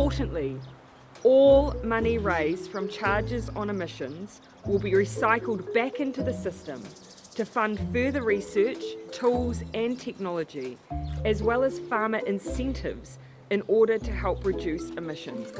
Importantly, all money raised from charges on emissions will be recycled back into the system to fund further research, tools and technology, as well as farmer incentives in order to help reduce emissions.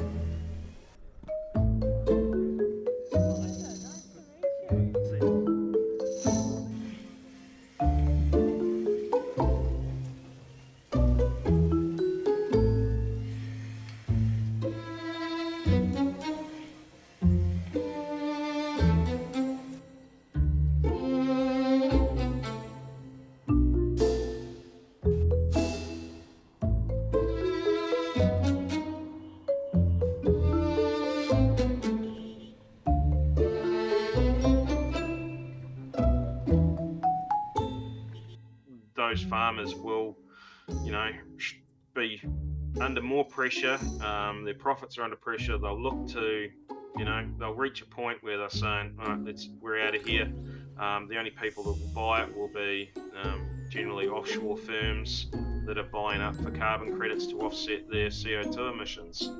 Those farmers will, be under more pressure. Their profits are under pressure. They'll look to, they'll reach a point where they're saying, all right, we're out of here. The only people that will buy it will be generally offshore firms that are buying up for carbon credits to offset their CO2 emissions.